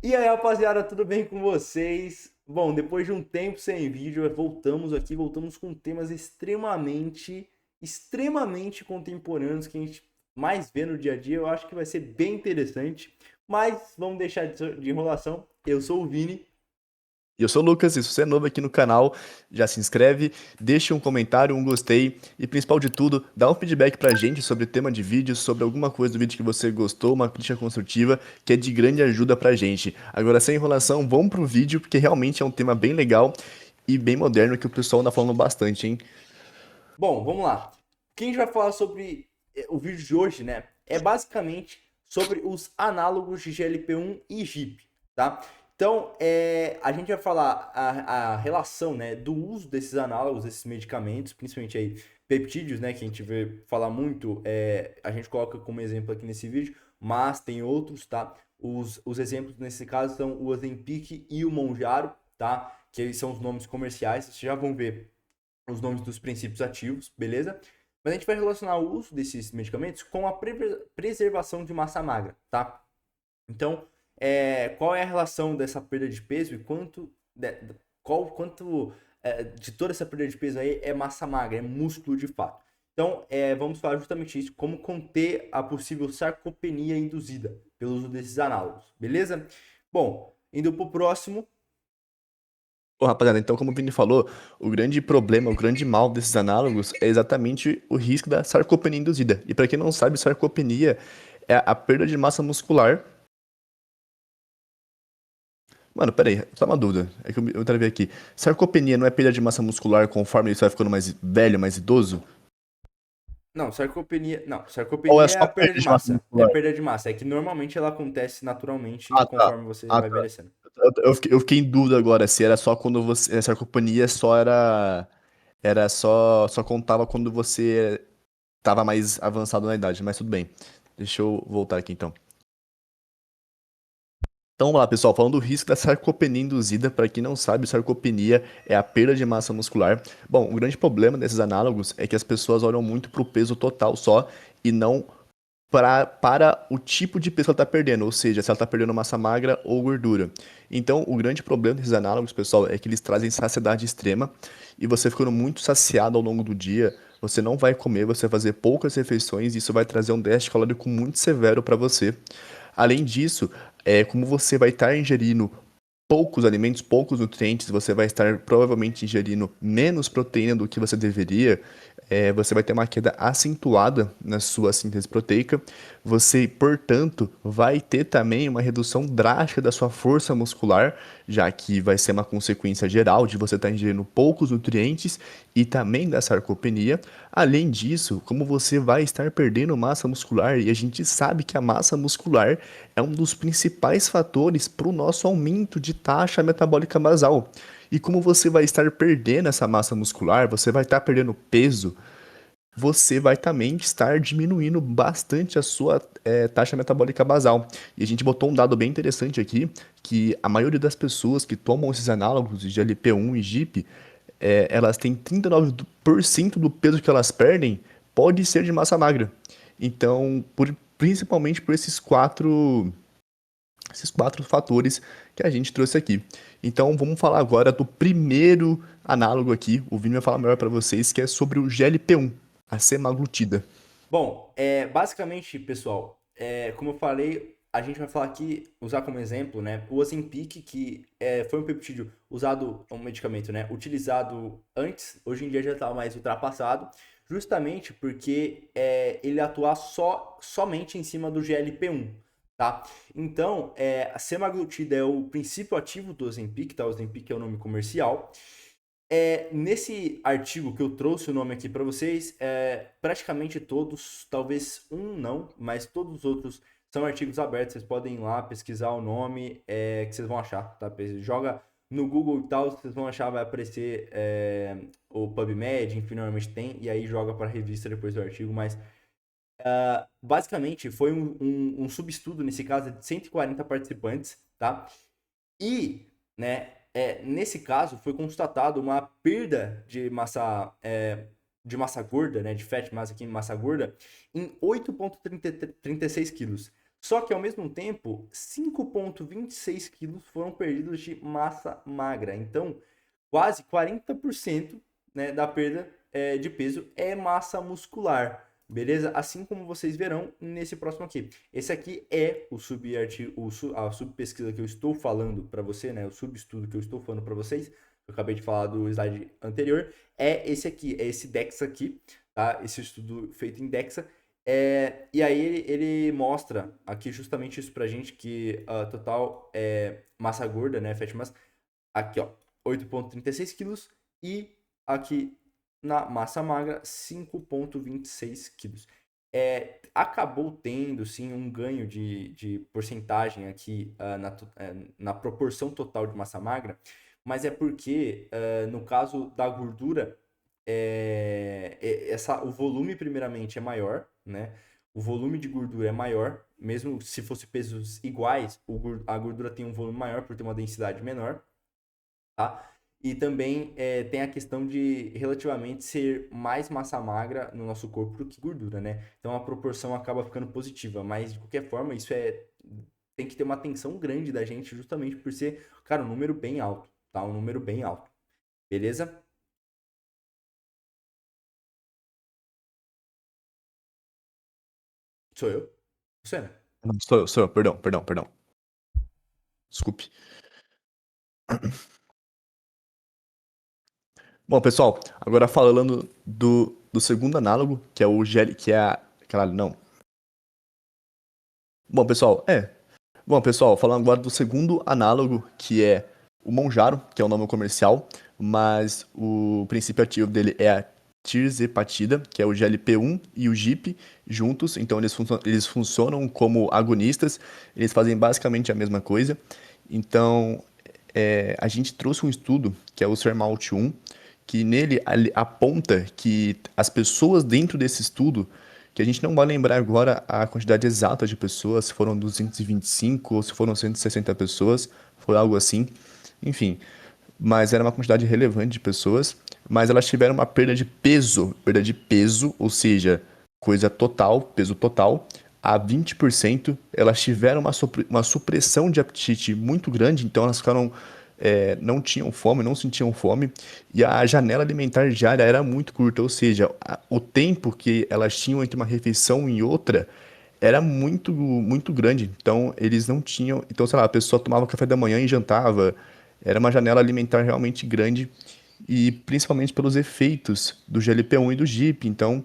E aí, rapaziada, tudo bem com vocês? Bom, depois de um tempo sem vídeo, voltamos aqui, voltamos com temas extremamente contemporâneos que a gente mais vê no dia a dia. Eu acho que vai ser bem interessante, mas vamos deixar de enrolação. Eu sou o Vini. Eu sou o Lucas, e se você é novo aqui no canal, já se inscreve, deixa um comentário, um gostei e, principal de tudo, dá um feedback pra gente sobre o tema de vídeo, sobre alguma coisa do vídeo que você gostou, uma crítica construtiva, que é de grande ajuda pra gente. Agora, sem enrolação, vamos pro vídeo, porque realmente é um tema bem legal e bem moderno que o pessoal anda falando bastante, hein? Bom, vamos lá. O que a gente vai falar sobre o vídeo de hoje, né? É basicamente sobre os análogos de GLP-1 e GIP, tá? Então, a gente vai falar a relação, né, do uso desses análogos, desses medicamentos, principalmente aí peptídeos, né, que a gente vê falar muito, a gente coloca como exemplo aqui nesse vídeo, mas tem outros, tá? Os exemplos nesse caso são o Ozempic e o Mounjaro, tá? Que eles são os nomes comerciais, vocês já vão ver os nomes dos princípios ativos, beleza? Mas a gente vai relacionar o uso desses medicamentos com a preservação de massa magra, tá? Então, qual é a relação dessa perda de peso e quanto de toda essa perda de peso aí é massa magra, é músculo de fato. Então, vamos falar justamente isso, como conter a possível sarcopenia induzida pelo uso desses análogos, beleza? Bom, indo para o próximo. Bom, rapaziada, então, como o Vini falou, o grande problema, o grande mal desses análogos é exatamente o risco da sarcopenia induzida. E pra quem não sabe, sarcopenia é a perda de massa muscular. Mano, pera aí, só uma dúvida. É que eu travei aqui. Sarcopenia não é perda de massa muscular conforme você vai ficando mais velho, mais idoso? Não, sarcopenia. Não, Ou é sarcopenia é só a perda perda de de massa massa. É muscular? perda de massa. É que normalmente ela acontece naturalmente Ah, tá. conforme você Ah, vai tá. envelhecendo. Eu fiquei em dúvida agora se era só quando você. Sarcopenia só era. Era só contava quando você tava mais avançado na idade, mas tudo bem. Deixa eu voltar aqui então. Então vamos lá, pessoal, falando do risco da sarcopenia induzida, para quem não sabe, sarcopenia é a perda de massa muscular. Bom, o grande problema desses análogos é que as pessoas olham muito para o peso total só e não para o tipo de peso que ela está perdendo, ou seja, se ela está perdendo massa magra ou gordura. Então, o grande problema desses análogos, pessoal, é que eles trazem saciedade extrema e você ficando muito saciado ao longo do dia, você não vai comer, você vai fazer poucas refeições e isso vai trazer um déficit calórico muito severo para você. Além disso, como você vai estar ingerindo poucos alimentos, poucos nutrientes, você vai estar provavelmente ingerindo menos proteína do que você deveria, você vai ter uma queda acentuada na sua síntese proteica. Você, portanto, vai ter também uma redução drástica da sua força muscular, já que vai ser uma consequência geral de você estar ingerindo poucos nutrientes e também da sarcopenia. Além disso, como você vai estar perdendo massa muscular, e a gente sabe que a massa muscular é um dos principais fatores para o nosso aumento de taxa metabólica basal. E como você vai estar perdendo essa massa muscular, você vai estar perdendo peso, você vai também estar diminuindo bastante a sua taxa metabólica basal. E a gente botou um dado bem interessante aqui, que a maioria das pessoas que tomam esses análogos de GLP-1 e GIP, elas têm 39% do peso que elas perdem pode ser de massa magra. Então, principalmente por esses quatro fatores que a gente trouxe aqui. Então, vamos falar agora do primeiro análogo aqui. O Vini vai falar melhor para vocês, que é sobre o GLP-1, a semaglutida. Bom, basicamente, pessoal, como eu falei, a gente vai falar aqui, usar como exemplo, né, o Ozempic, que foi um peptídeo usado, um medicamento, né, utilizado antes, hoje em dia já está mais ultrapassado, justamente porque ele atua somente em cima do GLP-1, tá? Então, a semaglutida é o princípio ativo do Ozempic, tá? O Ozempic é o nome comercial. Nesse artigo que eu trouxe o nome aqui para vocês, praticamente todos, talvez um não, mas todos os outros são artigos abertos. Vocês podem ir lá pesquisar o nome que vocês vão achar, tá? Joga no Google e tal, vocês vão achar, vai aparecer o PubMed, enfim, normalmente tem, e aí joga para a revista depois do artigo, mas basicamente foi um subestudo, nesse caso, de 140 participantes, tá? E, né, nesse caso, foi constatado uma perda de massa gorda, né, de fat mass aqui em massa gorda, em 8,36 quilos. Só que ao mesmo tempo, 5,26 quilos foram perdidos de massa magra. Então, quase 40%, né, da perda de peso é massa muscular. Beleza? Assim como vocês verão nesse próximo aqui. Esse aqui é a subpesquisa que eu estou falando para você, né? O subestudo que eu estou falando para vocês. Eu acabei de falar do slide anterior. É esse aqui, é esse DEXA aqui, tá? Esse estudo feito em DEXA. E aí ele mostra aqui justamente isso pra gente, que a total massa gorda, né, fat mass, aqui ó, 8,36 quilos e aqui na massa magra 5,26 quilos. Acabou tendo sim um ganho de porcentagem aqui na proporção total de massa magra, mas é porque no caso da gordura o volume primeiramente é maior, né? O volume de gordura é maior, mesmo se fosse pesos iguais, a gordura tem um volume maior por ter uma densidade menor, tá? E também tem a questão de relativamente ser mais massa magra no nosso corpo do que gordura, né? Então a proporção acaba ficando positiva, mas de qualquer forma isso tem que ter uma atenção grande da gente justamente por ser, cara, um número bem alto, tá? Um número bem alto. Beleza? Sou eu? Você, né? Não, sou eu, perdão. Desculpe. Bom, pessoal, agora falando do segundo análogo, que é o GL, que é a... Caralho, não. Bom, pessoal, falando agora do segundo análogo, que é o Monjaro, que é o nome comercial, mas o princípio ativo dele é a tirzepatida, que é o GLP-1 e o GIP juntos, então eles funcionam como agonistas, eles fazem basicamente a mesma coisa. Então, a gente trouxe um estudo, que é o SURMOUNT-1, que nele aponta que as pessoas dentro desse estudo, que a gente não vai lembrar agora a quantidade exata de pessoas, se foram 225 ou se foram 160 pessoas, foi algo assim, enfim, mas era uma quantidade relevante de pessoas, mas elas tiveram uma perda de peso, ou seja, coisa total, peso total, a 20%, elas tiveram uma supressão de apetite muito grande, então elas ficaram não tinham fome, não sentiam fome, e a janela alimentar diária era muito curta, ou seja, o tempo que elas tinham entre uma refeição e outra era muito grande. Então, eles não tinham. Então, sei lá, a pessoa tomava café da manhã e jantava. Era uma janela alimentar realmente grande, e principalmente pelos efeitos do GLP-1 e do GIP. Então,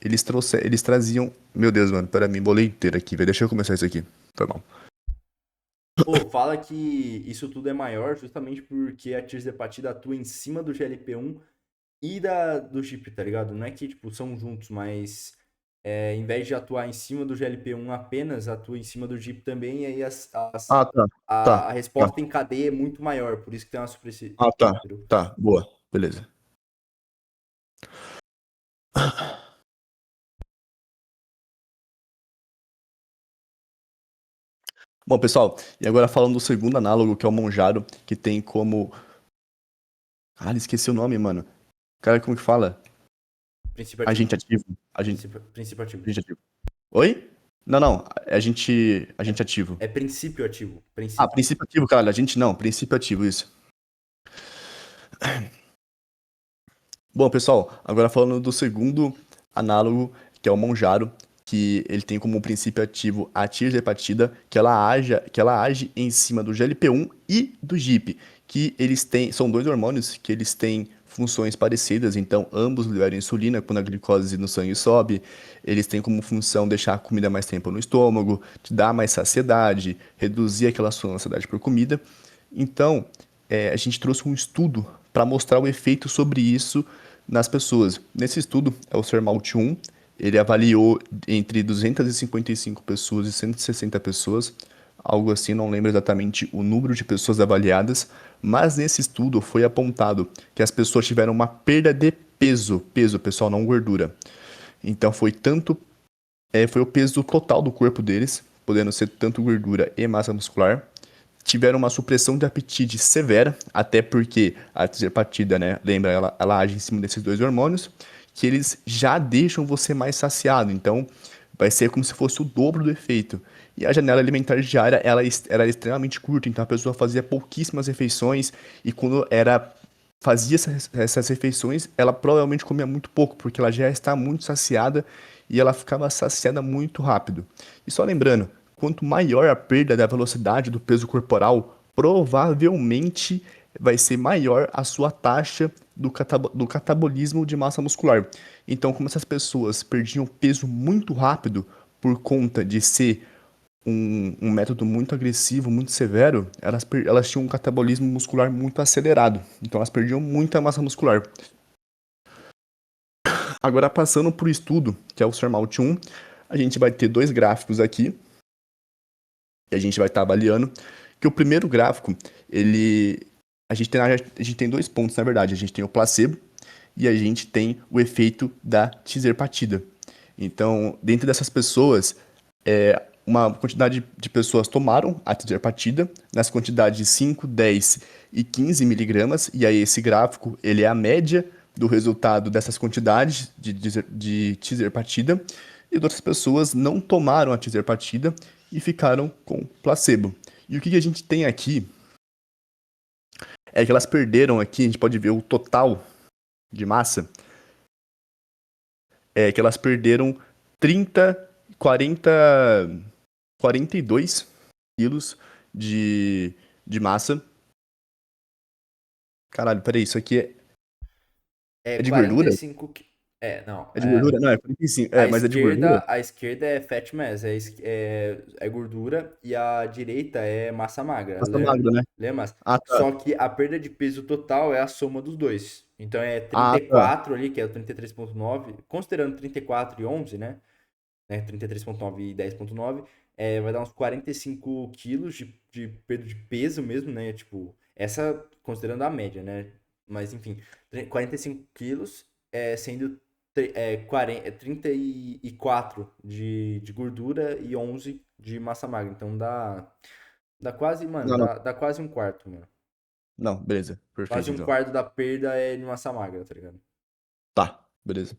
eles traziam. Meu Deus, mano, pera, me embolei inteiro aqui, velho. Deixa eu começar isso aqui. Foi mal. Pô, fala que isso tudo é maior justamente porque a tirzepatida atua em cima do GLP-1 e do GIP, tá ligado? Não é que, tipo, são juntos, mas em vez de atuar em cima do GLP-1 apenas, atua em cima do GIP também, e aí Ah, tá. Tá. a Tá. resposta em cadeia é muito maior, por isso que tem uma supressão. Ah, tá. Tá. Boa. Beleza. Bom, pessoal, e agora falando do segundo análogo, que é o Monjaro, que tem como. Ah, esqueci o nome, mano. Cara, como que fala? Princípio ativo. Agente ativo. Princípio ativo. Agente ativo. Oi? Não, não. É agente ativo. É princípio ativo. Ah, Princípio. princípio ativo, caralho. Agente não. Princípio ativo, isso. Bom, pessoal, agora falando do segundo análogo, que é o Monjaro, que ele tem como princípio ativo a tirzepatida, que ela age em cima do GLP-1 e do GIP, que são dois hormônios que eles têm funções parecidas, então ambos liberam insulina quando a glicose no sangue sobe, eles têm como função deixar a comida mais tempo no estômago, te dar mais saciedade, reduzir aquela sua ansiedade por comida. Então, a gente trouxe um estudo para mostrar o efeito sobre isso nas pessoas. Nesse estudo, é o SURMOUNT-1, ele avaliou entre 255 pessoas e 160 pessoas, algo assim, não lembro exatamente o número de pessoas avaliadas, mas nesse estudo foi apontado que as pessoas tiveram uma perda de peso, pessoal, não gordura. Então foi o peso total do corpo deles, podendo ser tanto gordura e massa muscular. Tiveram uma supressão de apetite severa, até porque a tirzepatida, né, lembra, ela age em cima desses dois hormônios, que eles já deixam você mais saciado. Então, vai ser como se fosse o dobro do efeito. E a janela alimentar diária, ela era extremamente curta, então a pessoa fazia pouquíssimas refeições, e quando fazia essas refeições, ela provavelmente comia muito pouco, porque ela já está muito saciada e ela ficava saciada muito rápido. E só lembrando, quanto maior a perda da velocidade do peso corporal, provavelmente vai ser maior a sua taxa do catabolismo de massa muscular. Então, como essas pessoas perdiam peso muito rápido por conta de ser um método muito agressivo, muito severo, elas tinham um catabolismo muscular muito acelerado. Então, elas perdiam muita massa muscular. Agora, passando para o estudo, que é o SURMOUNT 1, a gente vai ter dois gráficos aqui, e a gente vai estar avaliando, que o primeiro gráfico, a gente tem dois pontos, na verdade. A gente tem o placebo e a gente tem o efeito da tizerpatida. Então, dentro dessas pessoas, uma quantidade de pessoas tomaram a tizerpatida nas quantidades de 5, 10 e 15 miligramas, e aí esse gráfico ele é a média do resultado dessas quantidades de tizerpatida, e outras pessoas não tomaram a tizerpatida e ficaram com placebo. E o que a gente tem aqui é que elas perderam aqui, a gente pode ver o total de massa, é que elas perderam 30, 40, 42 quilos de massa. Caralho, peraí, isso aqui É é de gordura? 45. Não. É de gordura? Não, é 45. A Mas é de gordura? esquerda, a esquerda é fat mass, é gordura, e a direita é massa magra. Massa magra, né? Lembra? Ah, tá. Só que a perda de peso total é a soma dos dois. Então é trinta Ah, e tá. quatro ali, que é o 33,9, considerando 34 e 11, né? 33,9 e 10,9, vai dar uns 45 quilos de perda de peso mesmo, né? Tipo, essa considerando a média, né? Mas enfim, 45 quilos, sendo 34 de gordura e 11 de massa magra. Então dá quase, mano, Não, não. dá quase um quarto, mano. Não, beleza. Quase Perfeito, um então. quarto da perda é de massa magra, tá ligado? Tá, beleza.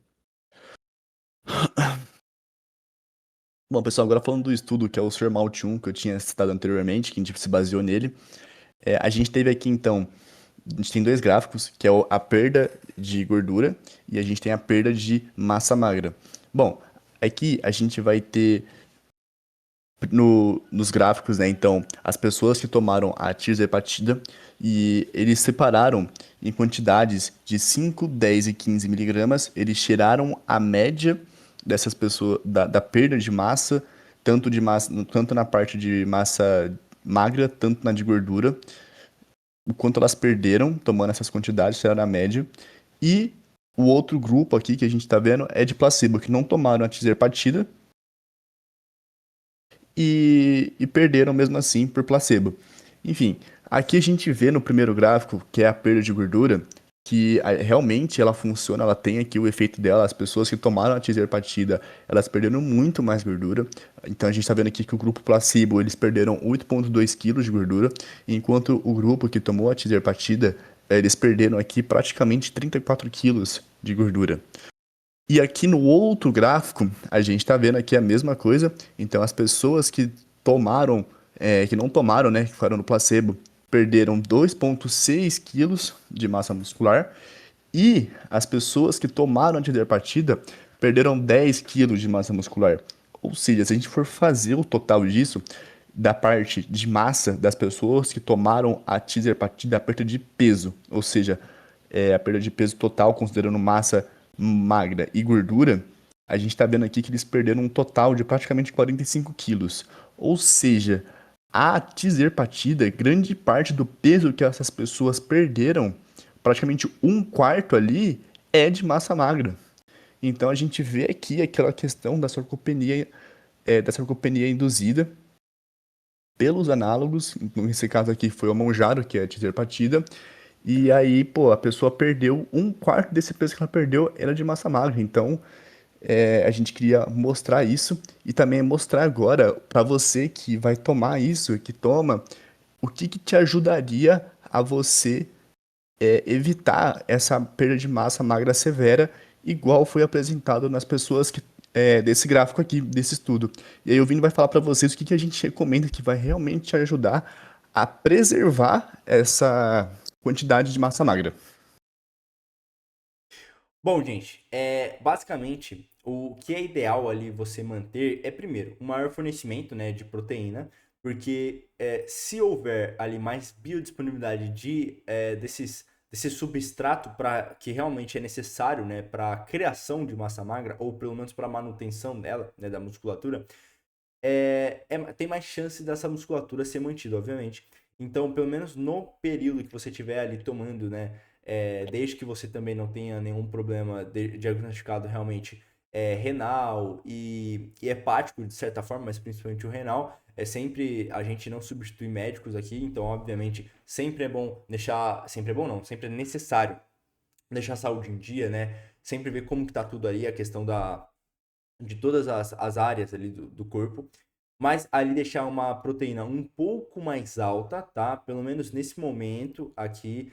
Bom, pessoal, agora falando do estudo, que é o SURMOUNT 1, que eu tinha citado anteriormente, que a gente se baseou nele, a gente teve aqui, então, a gente tem dois gráficos, que é a perda de gordura e a gente tem a perda de massa magra. Bom, aqui a gente vai ter nos gráficos, né? Então, as pessoas que tomaram a tirzepatida e eles separaram em quantidades de 5, 10 e 15 miligramas, eles tiraram a média dessas pessoas, da perda de massa, tanto na parte de massa magra, tanto na de gordura, o quanto elas perderam tomando essas quantidades, tiraram a média. E o outro grupo aqui que a gente está vendo é de placebo, que não tomaram a tirzepatida e perderam mesmo assim por placebo. Enfim, aqui a gente vê no primeiro gráfico, que é a perda de gordura, que realmente ela funciona, ela tem aqui o efeito dela. As pessoas que tomaram a tirzepatida, elas perderam muito mais gordura. Então a gente está vendo aqui que o grupo placebo, eles perderam 8,2 quilos de gordura, enquanto o grupo que tomou a tirzepatida, eles perderam aqui praticamente 34 quilos de gordura. E aqui no outro gráfico, a gente está vendo aqui a mesma coisa. Então, as pessoas que tomaram, que não tomaram, né, que ficaram no placebo, perderam 2,6 quilos de massa muscular. E as pessoas que tomaram a antidepressiva perderam 10 quilos de massa muscular. Ou seja, se a gente for fazer o total disso, da parte de massa das pessoas que tomaram a tirzepatida, a perda de peso, ou seja, a perda de peso total, considerando massa magra e gordura, a gente está vendo aqui que eles perderam um total de praticamente 45 quilos. Ou seja, a tirzepatida, grande parte do peso que essas pessoas perderam, praticamente um quarto ali, é de massa magra. Então a gente vê aqui aquela questão da sarcopenia induzida pelos análogos, nesse caso aqui foi o Monjaro, que é a tirzepatida, e aí, pô, a pessoa perdeu um quarto desse peso que ela perdeu era de massa magra. Então, a gente queria mostrar isso e também mostrar agora para você que vai tomar isso, que toma, o que que te ajudaria a você evitar essa perda de massa magra severa, igual foi apresentado nas pessoas que desse gráfico aqui, desse estudo. E aí o Vini vai falar para vocês o que a gente recomenda que vai realmente te ajudar a preservar essa quantidade de massa magra. Bom, gente, basicamente o que é ideal ali você manter é, primeiro, o maior fornecimento, né, de proteína, porque se houver ali mais biodisponibilidade desse substrato para que realmente é necessário, né, para a criação de massa magra, ou pelo menos para a manutenção dela, né, da musculatura, tem mais chance dessa musculatura ser mantida, obviamente. Então, pelo menos no período que você estiver ali tomando, né, desde que você também não tenha nenhum problema diagnosticado realmente renal e hepático, de certa forma, mas principalmente o renal, sempre a gente não substitui médicos aqui, então, obviamente, sempre é bom deixar, sempre é bom não, sempre é necessário deixar a saúde em dia, né, sempre ver como que tá tudo aí, a questão de todas as áreas ali do corpo, mas ali deixar uma proteína um pouco mais alta, tá? Pelo menos nesse momento aqui,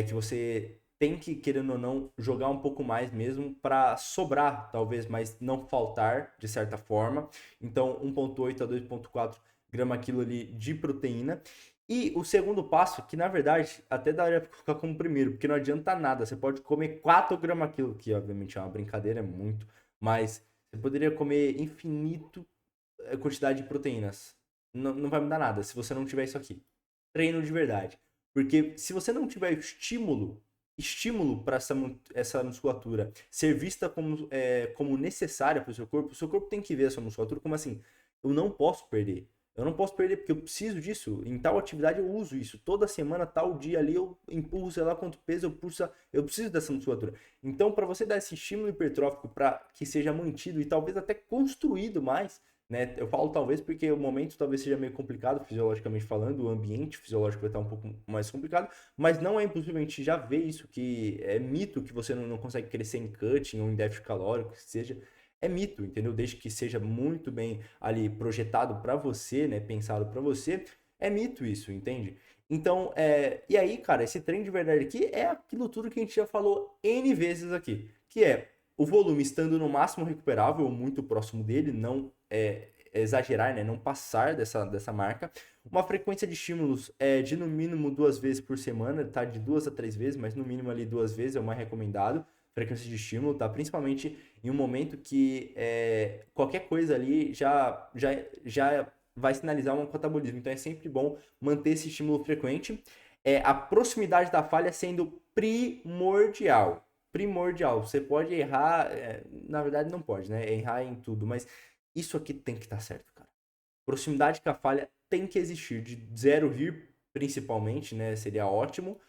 que você tem que, querendo ou não, jogar um pouco mais mesmo para sobrar, talvez, mas não faltar, de certa forma. Então, 1,8 a 2,4 grama quilo ali de proteína. E o segundo passo, que na verdade até daria para colocar como primeiro, porque não adianta nada. Você pode comer 4 gramas quilo, que obviamente é uma brincadeira, é muito, mas você poderia comer infinito quantidade de proteínas. Não, não vai mudar nada se você não tiver isso aqui. Treino de verdade. Porque se você não tiver estímulo para essa musculatura ser vista como necessária para o seu corpo tem que ver essa musculatura como assim, eu não posso perder. Eu não posso perder porque eu preciso disso. Em tal atividade eu uso isso. Toda semana, tal dia ali, eu empurro, sei lá quanto peso, eu preciso dessa musculatura. Então, para você dar esse estímulo hipertrófico para que seja mantido e talvez até construído mais, né? Eu falo talvez porque o momento talvez seja meio complicado, fisiologicamente falando, o ambiente fisiológico vai estar um pouco mais complicado, mas não é impossível, a gente já vê isso, que é mito que você não consegue crescer em cutting ou em déficit calórico, que seja. É mito, entendeu? Desde que seja muito bem ali projetado para você, né? Pensado para você, é mito isso, entende? Então, e aí, cara, esse treino de verdade aqui é aquilo tudo que a gente já falou N vezes aqui, que é o volume estando no máximo recuperável, ou muito próximo dele, não exagerar, né? Não passar dessa marca. Uma frequência de estímulos de no mínimo 2 vezes por semana, tá? De 2 a 3 vezes, mas no mínimo ali 2 vezes é o mais recomendado. Frequência de estímulo, tá? Principalmente em um momento que qualquer coisa ali já vai sinalizar um catabolismo. Então é sempre bom manter esse estímulo frequente. A proximidade da falha sendo primordial. Primordial. Você pode errar, na verdade não pode, né? Errar em tudo, mas isso aqui tem que estar certo, cara. Proximidade com a falha tem que existir. De 0 RIR, principalmente, né? Seria ótimo.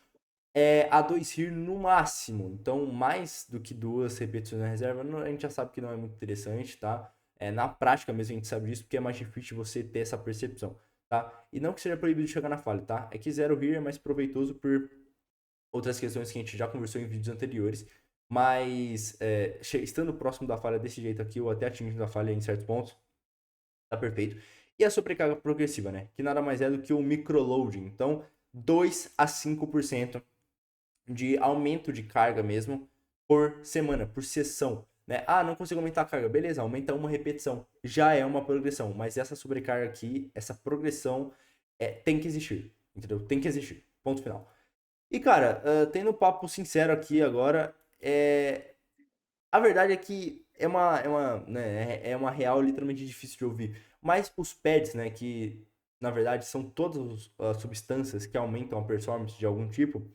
A 2 RIR no máximo. Então, mais do que 2 repetições na reserva, a gente já sabe que não é muito interessante, tá? Na prática mesmo a gente sabe disso, porque é mais difícil você ter essa percepção, tá? E não que seja proibido chegar na falha, tá? É que 0 RIR é mais proveitoso por outras questões que a gente já conversou em vídeos anteriores, mas estando próximo da falha desse jeito aqui, ou até atingindo a falha em certos pontos, tá perfeito. E a sobrecarga progressiva, né? Que nada mais é do que o microloading. Então, 2 a 5% de aumento de carga mesmo por semana, por sessão. Né? Ah, não consigo aumentar a carga. Beleza, aumenta uma repetição. Já é uma progressão. Mas essa sobrecarga aqui, essa progressão, tem que existir. Entendeu? Tem que existir. Ponto final. E, cara, tendo um papo sincero aqui agora, a verdade é que é uma real literalmente difícil de ouvir. Mas os pads, né, que na verdade são todas as substâncias que aumentam a performance de algum tipo,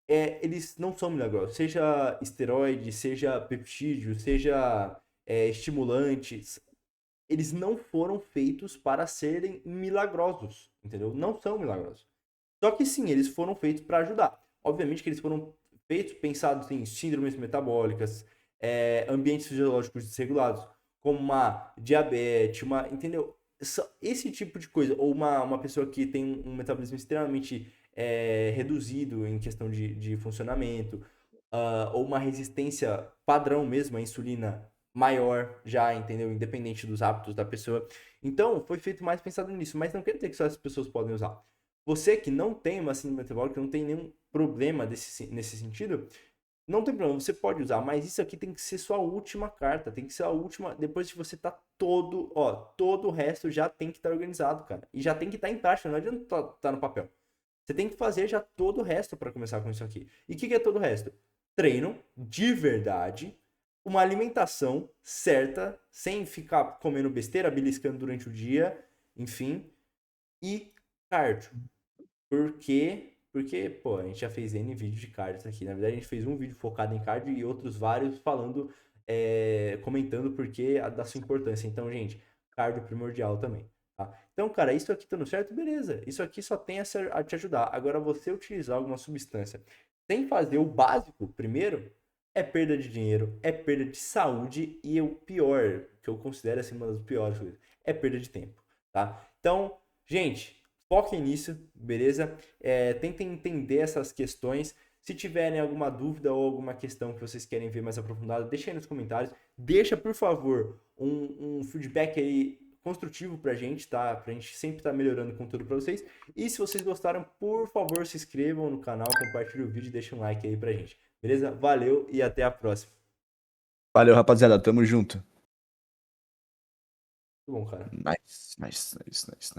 eles não são milagrosos. Seja esteroide, seja peptídeo, seja estimulantes, eles não foram feitos para serem milagrosos, entendeu? Não são milagrosos. Só que sim, eles foram feitos para ajudar. Obviamente que eles foram feitos pensados em síndromes metabólicas, ambientes fisiológicos desregulados, como uma diabetes, entendeu? Esse tipo de coisa, ou uma pessoa que tem um metabolismo extremamente reduzido em questão de funcionamento, ou uma resistência padrão mesmo à insulina maior já, entendeu? Independente dos hábitos da pessoa. Então, foi feito mais pensado nisso, mas não quer dizer que só as pessoas podem usar. Você que não tem uma síndrome metabólica, não tem nenhum problema nesse sentido, não tem problema, você pode usar, mas isso aqui tem que ser sua última carta, tem que ser a última, depois que você tá todo, ó, todo o resto já tem que estar organizado, cara. E já tem que estar em prática, não adianta tá no papel. Você tem que fazer já todo o resto para começar com isso aqui. E o que é todo o resto? Treino de verdade, uma alimentação certa, sem ficar comendo besteira, beliscando durante o dia, enfim, e cardio. Por quê? Porque, pô, a gente já fez N vídeo de cardio aqui. Na verdade, a gente fez um vídeo focado em cardio e outros vários falando, comentando por que da sua importância. Então, gente, cardio primordial também, tá? Então, cara, isso aqui tá no certo, beleza. Isso aqui só tem a te ajudar. Agora, você utilizar alguma substância sem fazer o básico primeiro, é perda de dinheiro, é perda de saúde e o pior, que eu considero assim uma das piores coisas, é perda de tempo, tá? Então, gente, foquem nisso, beleza? Tentem entender essas questões. Se tiverem alguma dúvida ou alguma questão que vocês querem ver mais aprofundada, deixa aí nos comentários. Deixa, por favor, um feedback aí construtivo pra gente, tá? Pra gente sempre estar melhorando o conteúdo pra vocês. E se vocês gostaram, por favor, se inscrevam no canal, compartilhem o vídeo e deixem um like aí pra gente. Beleza? Valeu e até a próxima. Valeu, rapaziada. Tamo junto. Muito bom, cara. Nice, nice, nice, nice, nice.